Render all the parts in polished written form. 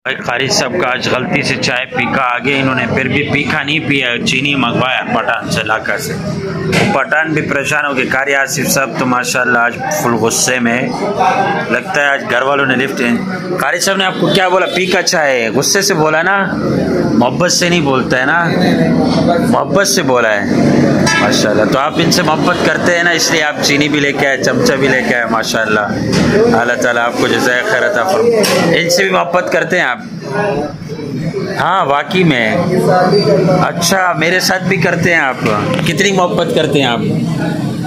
भाई कारी साहब का आज गलती से चाय पी का आगे इन्होंने फिर भी पीका नहीं पिया, चीनी मंगवाया पठान से इलाका से। वो पठान भी परेशान हो गए। कारी आसिफ साहब तो माशाल्लाह आज फुल गुस्से में, लगता है आज घर वालों ने लिफ्ट। कारी साहब ने आपको क्या बोला? पी का चाय गुस्से से बोला ना, मोहब्बत से नहीं बोलता है ना, मोहब्बत से बोला है माशाल्लाह। तो आप इनसे मोहब्बत करते हैं ना, इसलिए आप चीनी भी लेके आए, चमचा भी लेके आए माशाल्लाह। अल्लाह ताला आपको जज़ाए खैर अता फरमाए। इनसे भी मोहब्बत करते हैं आप? हाँ वाकई में। अच्छा मेरे साथ भी करते हैं आप? कितनी मोहब्बत करते हैं आप?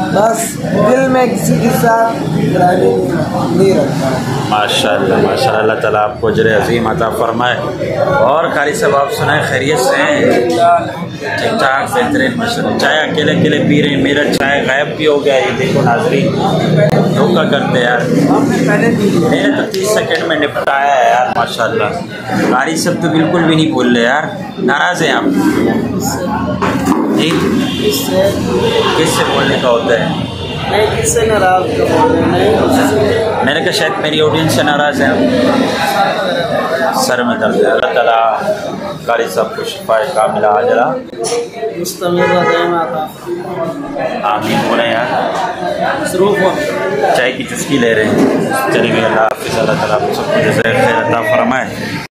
बस दिल में किसी के साथ नहीं रखता। माशाल्लाह माशाल्लाह, अल्लाह ताला आपको अजर अज़ीम अता फरमाए। और कारी साहब आप सुनाए खैरियत से हैं? ठीक ठाक बेहतरीन माशाल्लाह। चाय अकेले अकेले पी रहे हैं, मेरा चाय गायब भी हो गया। ये देखो नाज़रीन, धोखा करते यार। मैंने तो 30 सेकंड में निपटाया है यार माशाल्लाह। कारी साहब तो बिल्कुल भी नहीं बोल रहे यार, नाराज़ हैं आप जी? किससे बोलने का होता है? नहीं किससे नाराज का बोल रहे हैं? मैंने कहा शायद मेरी ऑडियंस से नाराज़ हैं। सर में दर्द है। अल्लाह ताला कारी साहब को शिफाए कामिला आजला आमीन बोले यार। चाय की चुस्की ले रहे हैं। चलिए अल्लाह हाफ़िज़। अल्लाह ताला आप सबको जज़ाए खैर अता फरमाए।